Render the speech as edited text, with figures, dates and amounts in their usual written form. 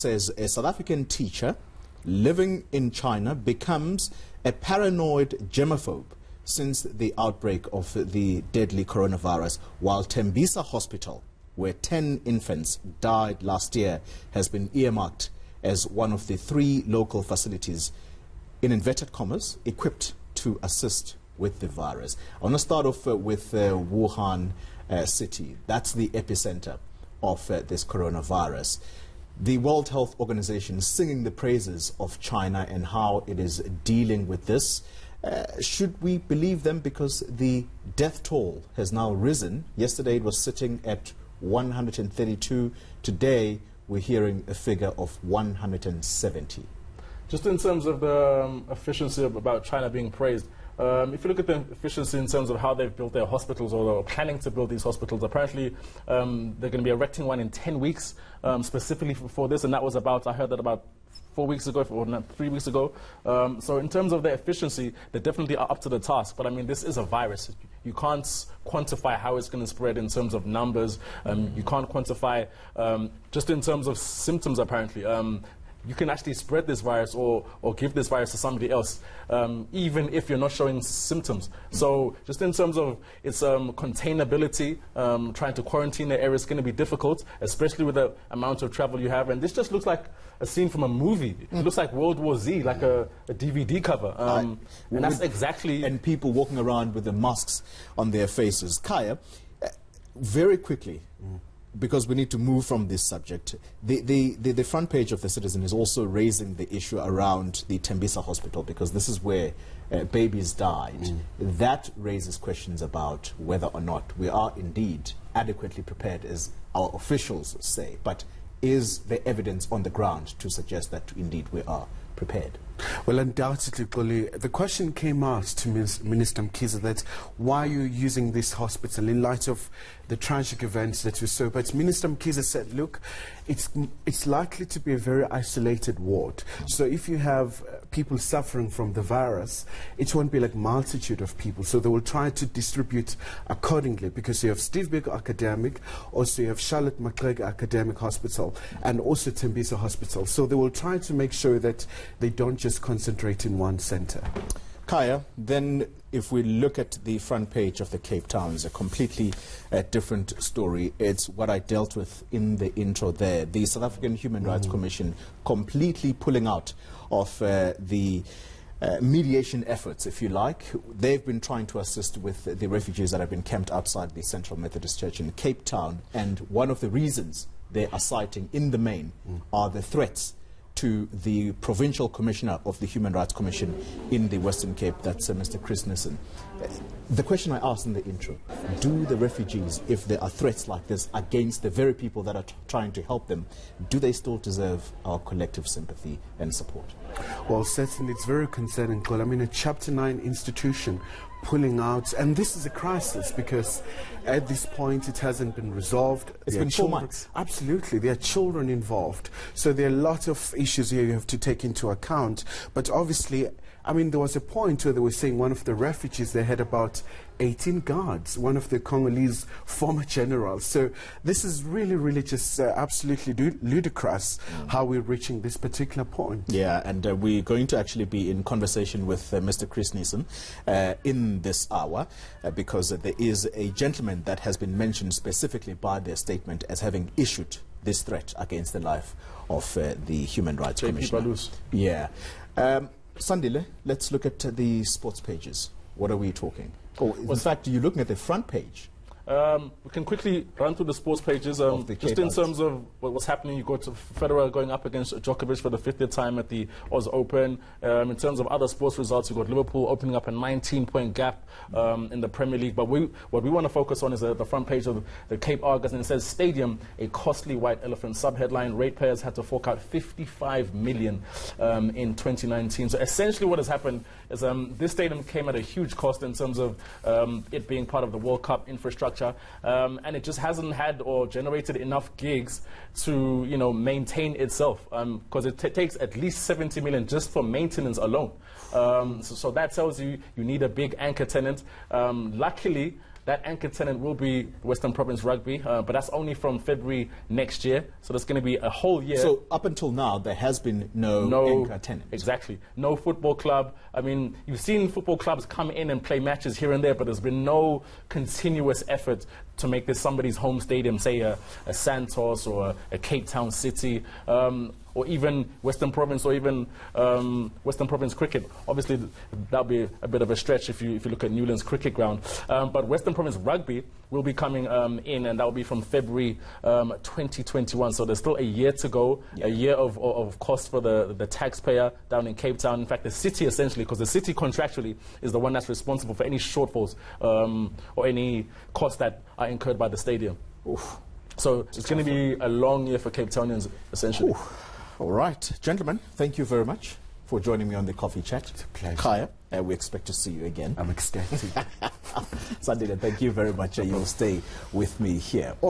Says a South African teacher living in China becomes a paranoid germaphobe since the outbreak of the deadly coronavirus, while Tembisa Hospital, where 10 infants died last year, has been earmarked as one of the 3 local facilities, in inverted commas, equipped to assist with the virus. I want to start off with Wuhan city. That's the epicenter of this coronavirus. The World Health Organization is singing the praises of China and how it is dealing with this. Should we believe them? Because the death toll has now risen. Yesterday it was sitting at 132. Today we're hearing a figure of 170. Just in terms of the efficiency about China being praised, if you look at the efficiency in terms of how they've built their hospitals or planning to build these hospitals, apparently they're going to be erecting one in 10 weeks specifically for this, and that was about, I heard that about 4 weeks ago, or 3 weeks ago. So in terms of their efficiency, they definitely are up to the task. But I mean, this is a virus. You can't quantify how it's going to spread in terms of numbers. You can't quantify just in terms of symptoms, apparently. You can actually spread this virus or give this virus to somebody else, even if you're not showing symptoms. So just in terms of its containability, trying to quarantine the area is going to be difficult, especially with the amount of travel you have. And this just looks like a scene from a movie. It looks like World War Z, like a DVD cover. And that's exactly... And people walking around with the masks on their faces. Kaya, very quickly, because we need to move from this subject, the front page of The Citizen is also raising the issue around the Tembisa Hospital, because this is where babies died. That raises questions about whether or not we are indeed adequately prepared, as our officials say. But is there evidence on the ground to suggest that indeed we are prepared? Well, undoubtedly, Goli, the question came out to Minister Mkhize that why are you using this hospital in light of the tragic events that we saw. But Minister Mkhize said, look, it's likely to be a very isolated ward. So if you have people suffering from the virus, it won't be like multitude of people. So they will try to distribute accordingly, because you have Steve Biko Academic, also you have Charlotte Maxeke Academic Hospital, and also Tembisa Hospital. So they will try to make sure that they don't just concentrate in one center. Kaya, then if we look at the front page of the Cape Town, it's a completely different story. It's what I dealt with in the intro there. The South African Human Rights Commission completely pulling out of the mediation efforts, if you like. They've been trying to assist with the refugees that have been camped outside the Central Methodist Church in Cape Town. And one of the reasons they are citing in the main are the threats to the Provincial Commissioner of the Human Rights Commission in the Western Cape, that's Mr. Chris Nissen. The question I asked in the intro, do the refugees, if there are threats like this against the very people that are trying to help them, do they still deserve our collective sympathy and support? Well, certainly it's very concerning, Cole. I mean, a Chapter 9 institution pulling out, and this is a crisis because at this point it hasn't been resolved. It's been 4 months. Absolutely, there are children involved, so there are a lot of issues here you have to take into account. But obviously, I mean, there was a point where they were saying one of the refugees, they had about 18 guards, one of the Congolese former generals. So this is really, really just absolutely ludicrous how we're reaching this particular point. Yeah, and we're going to actually be in conversation with Mr. Chris Nissen in this hour because there is a gentleman that has been mentioned specifically by their statement as having issued this threat against the life of the Human Rights Commissioner. Yeah. Sandile, let's look at the sports pages. What are we talking? Oh, in fact, you're looking at the front page. We can quickly run through the sports pages. Just in terms of what's happening, you got Federer going up against Djokovic for the 50th time at the Oz Open. In terms of other sports results, you've got Liverpool opening up a 19-point gap in the Premier League. But what we want to focus on is the front page of the Cape Argus, and it says, Stadium, a costly white elephant. Sub-headline, ratepayers had to fork out 55 million in 2019. So essentially what has happened is this stadium came at a huge cost in terms of it being part of the World Cup infrastructure. And it just hasn't had or generated enough gigs to, maintain itself, because it takes at least 70 million just for maintenance alone. So that tells you need a big anchor tenant. Luckily, that anchor tenant will be Western Province Rugby, but that's only from February next year. So there's going to be a whole year. So up until now, there has been no anchor tenant. Exactly. No football club. I mean, you've seen football clubs come in and play matches here and there, but there's been no continuous effort to make this somebody's home stadium, say a Santos or a Cape Town City, or even Western Province, or even Western Province Cricket. Obviously, that'll be a bit of a stretch if you look at Newlands Cricket Ground. But Western Province Rugby will be coming in, and that will be from February 2021. So there's still a year to go, a year of cost for the taxpayer down in Cape Town. In fact, the city essentially, because the city contractually is the one that's responsible for any shortfalls or any costs that are incurred by the stadium. Oof. So it's going to be a long year for Cape Townians, essentially. Oof. All right. Gentlemen, thank you very much for joining me on the Coffee Chat. It's a pleasure. Kaya, we expect to see you again. I'm ecstatic. Sandile, thank you very much. You'll stay with me here. All right.